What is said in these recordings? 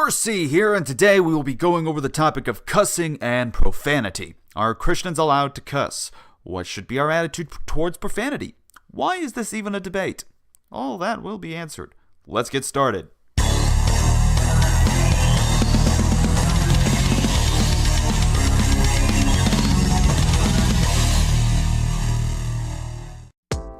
RC here, and today we will be going over the topic of cussing and profanity. Are Christians allowed to cuss? What should be our attitude towards profanity? Why is this even a debate? All that will be answered. Let's get started.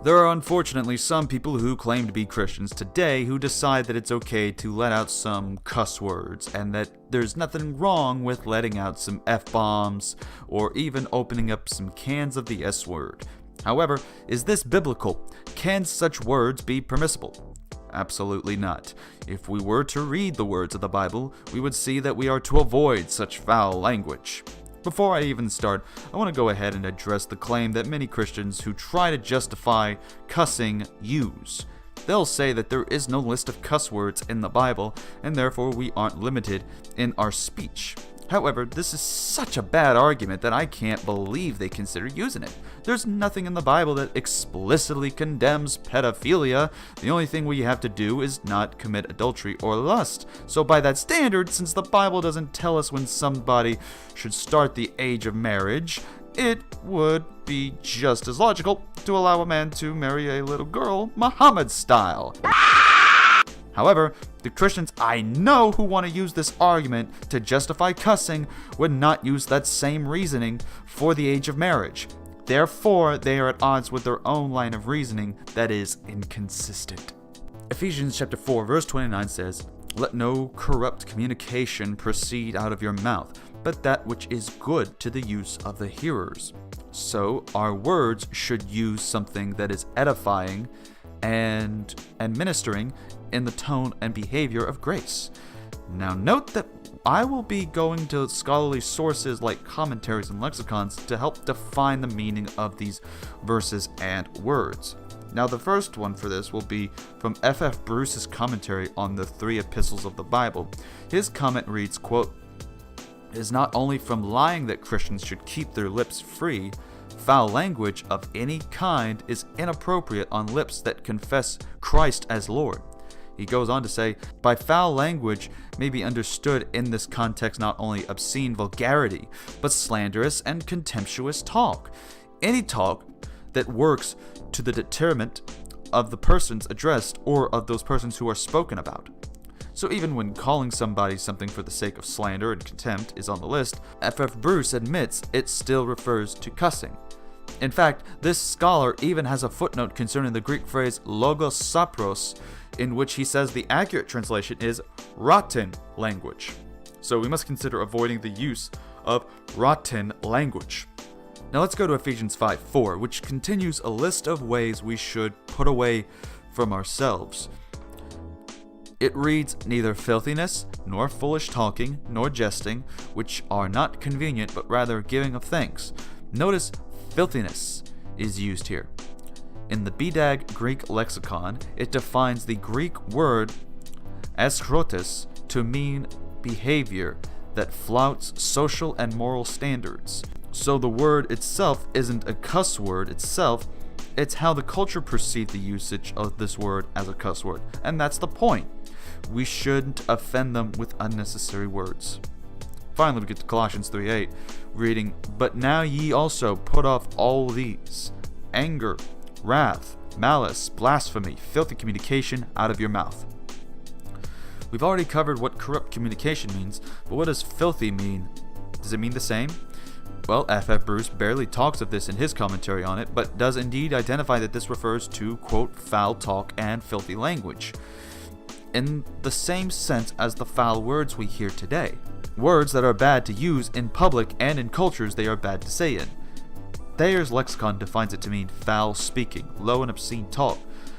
There are unfortunately some people who claim to be Christians today who decide that it's okay to let out some cuss words and that there's nothing wrong with letting out some F-bombs or even opening up some cans of the S-word. However, is this biblical? Can such words be permissible? Absolutely not. If we were to read the words of the Bible, we would see that we are to avoid such foul language. Before I even start, I want to go ahead and address the claim that many Christians who try to justify cussing use. They'll say that there is no list of cuss words in the Bible, and therefore we aren't limited in our speech. However, this is such a bad argument that I can't believe they consider using it. There's nothing in the Bible that explicitly condemns pedophilia. The only thing we have to do is not commit adultery or lust. So by that standard, since the Bible doesn't tell us when somebody should start the age of marriage, it would be just as logical to allow a man to marry a little girl Muhammad style. However, the Christians I know who want to use this argument to justify cussing would not use that same reasoning for the age of marriage. Therefore, they are at odds with their own line of reasoning that is inconsistent. Ephesians chapter 4 verse 29 says, "Let no corrupt communication proceed out of your mouth, but that which is good to the use of the hearers." So, our words should use something that is edifying and ministering in the tone and behavior of grace. Now note that I will be going to scholarly sources like commentaries and lexicons to help define the meaning of these verses and words. Now the first one for this will be from F.F. Bruce's commentary on the 3 epistles of the Bible. His comment reads, quote, "It is not only from lying that Christians should keep their lips free. Foul language of any kind is inappropriate on lips that confess Christ as Lord." He goes on to say, by foul language may be understood in this context not only obscene vulgarity, but slanderous and contemptuous talk. Any talk that works to the detriment of the persons addressed or of those persons who are spoken about. So even when calling somebody something for the sake of slander and contempt is on the list, F.F. Bruce admits it still refers to cussing. In fact, this scholar even has a footnote concerning the Greek phrase logos sapros, in which he says the accurate translation is rotten language. So we must consider avoiding the use of rotten language. Now let's go to Ephesians 5:4, which continues a list of ways we should put away from ourselves. It reads, "Neither filthiness, nor foolish talking, nor jesting, which are not convenient, but rather giving of thanks." Notice filthiness is used here. In the BDAG Greek lexicon, it defines the Greek word askrotes to mean behavior that flouts social and moral standards. So the word itself isn't a cuss word itself, it's how the culture perceived the usage of this word as a cuss word. And that's the point. We shouldn't offend them with unnecessary words. Finally, we get to Colossians 3:8, reading, "But now ye also put off all these, anger, wrath, malice, blasphemy, filthy communication out of your mouth." We've already covered what corrupt communication means, but what does filthy mean? Does it mean the same? Well, F.F. Bruce barely talks of this in his commentary on it, but does indeed identify that this refers to, quote, foul talk and filthy language, in the same sense as the foul words we hear today. Words that are bad to use in public and in cultures they are bad to say in. Thayer's lexicon defines it to mean foul speaking, low and obscene talk,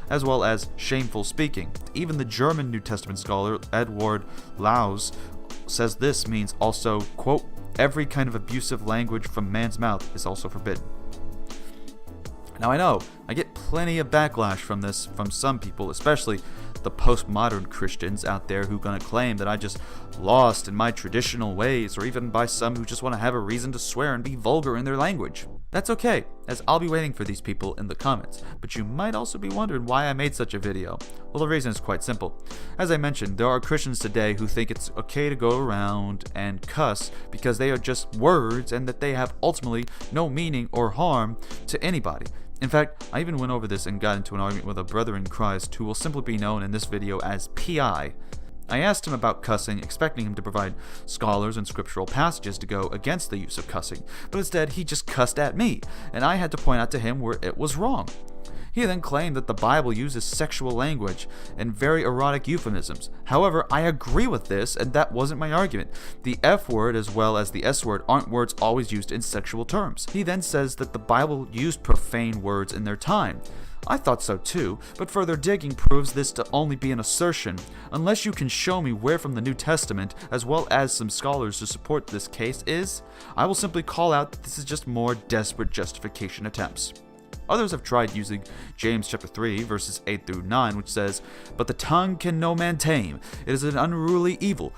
as well as shameful speaking. Even the German New Testament scholar Edward Laus says this means also, quote, "Every kind of abusive language from man's mouth is also forbidden." Now I know, I get plenty of backlash from this from some people, especially the postmodern Christians out there who gonna claim that I just lost in my traditional ways, or even by some who just want to have a reason to swear and be vulgar in their language. That's okay, as I'll be waiting for these people in the comments, but you might also be wondering why I made such a video. Well, the reason is quite simple. As I mentioned, there are Christians today who think it's okay to go around and cuss because they are just words and that they have ultimately no meaning or harm to anybody. In fact, I even went over this and got into an argument with a brother in Christ who will simply be known in this video as PI. I asked him about cussing, expecting him to provide scholars and scriptural passages to go against the use of cussing, but instead he just cussed at me, and I had to point out to him where it was wrong. He then claimed that the Bible uses sexual language and very erotic euphemisms. However, I agree with this, and that wasn't my argument. The F word as well as the S word aren't words always used in sexual terms. He then says that the Bible used profane words in their time. I thought so too, but further digging proves this to only be an assertion. Unless you can show me where from the New Testament, as well as some scholars to support this case is, I will simply call out that this is just more desperate justification attempts. Others have tried using James chapter 3, verses 8 through 9, which says, "But the tongue can no man tame. It is an unruly evil,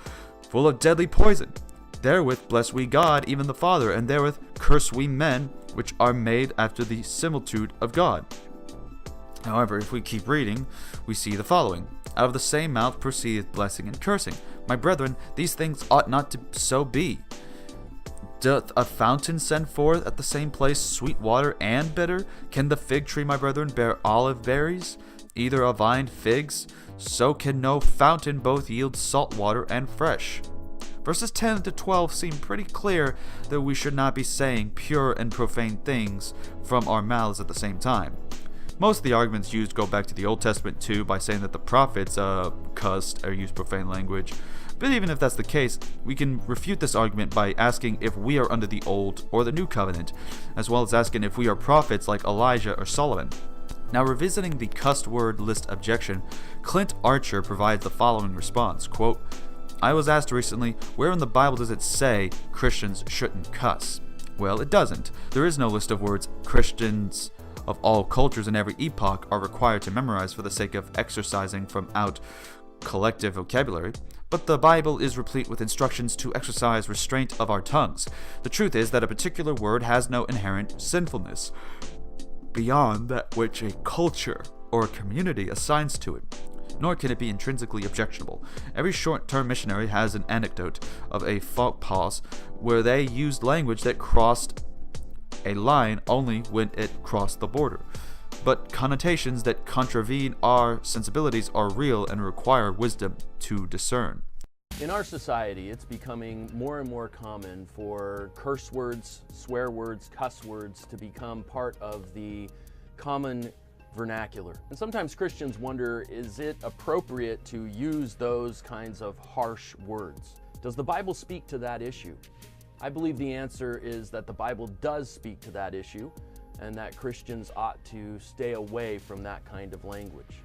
full of deadly poison. Therewith bless we God, even the Father, and therewith curse we men, which are made after the similitude of God." However, if we keep reading, we see the following. "Out of the same mouth proceedeth blessing and cursing. My brethren, these things ought not to so be. Doth a fountain send forth at the same place sweet water and bitter? Can the fig tree, my brethren, bear olive berries? Either a vine figs? So can no fountain both yield salt water and fresh." Verses 10 to 12 seem pretty clear that we should not be saying pure and profane things from our mouths at the same time. Most of the arguments used go back to the Old Testament too, by saying that the prophets cussed or used profane language. But even if that's the case, we can refute this argument by asking if we are under the Old or the New Covenant, as well as asking if we are prophets like Elijah or Solomon. Now, revisiting the cussed word list objection, Clint Archer provides the following response, quote, "I was asked recently, where in the Bible does it say Christians shouldn't cuss? Well, it doesn't. There is no list of words Christians of all cultures and every epoch are required to memorize for the sake of exercising from out collective vocabulary. But the Bible is replete with instructions to exercise restraint of our tongues. The truth is that a particular word has no inherent sinfulness beyond that which a culture or a community assigns to it, nor can it be intrinsically objectionable. Every short-term missionary has an anecdote of a faux pas where they used language that crossed a line only when it crossed the border. But connotations that contravene our sensibilities are real and require wisdom to discern." In our society, it's becoming more and more common for curse words, swear words, cuss words to become part of the common vernacular. And sometimes Christians wonder, is it appropriate to use those kinds of harsh words? Does the Bible speak to that issue? I believe the answer is that the Bible does speak to that issue, and that Christians ought to stay away from that kind of language.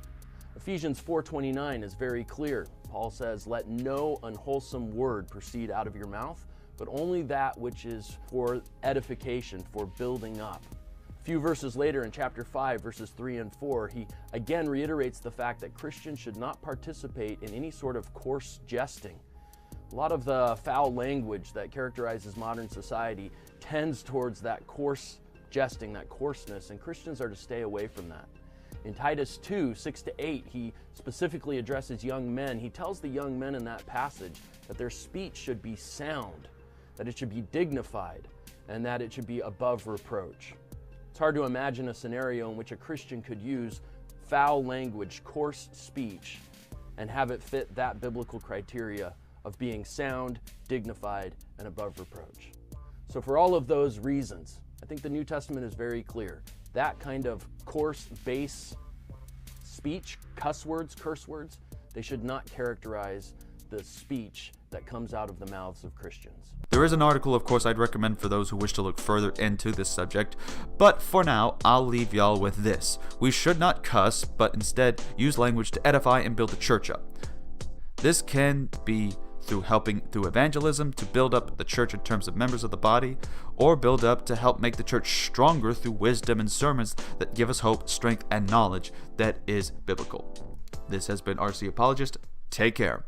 Ephesians 4:29 is very clear. Paul says, "Let no unwholesome word proceed out of your mouth, but only that which is for edification, for building up." A few verses later in chapter 5, verses 3 and 4, he again reiterates the fact that Christians should not participate in any sort of coarse jesting. A lot of the foul language that characterizes modern society tends towards that coarse jesting, that coarseness, and Christians are to stay away from that. In Titus 2, 6-8, he specifically addresses young men. He tells the young men in that passage that their speech should be sound, that it should be dignified, and that it should be above reproach. It's hard to imagine a scenario in which a Christian could use foul language, coarse speech, and have it fit that biblical criteria of being sound, dignified, and above reproach. So for all of those reasons, I think the New Testament is very clear. That kind of coarse, base speech, cuss words, curse words, they should not characterize the speech that comes out of the mouths of Christians. There is an article, of course, I'd recommend for those who wish to look further into this subject, but for now, I'll leave y'all with this. We should not cuss, but instead use language to edify and build the church up. This can be through evangelism to build up the church in terms of members of the body, or build up to help make the church stronger through wisdom and sermons that give us hope, strength, and knowledge that is biblical. This has been RC Apologist. Take care.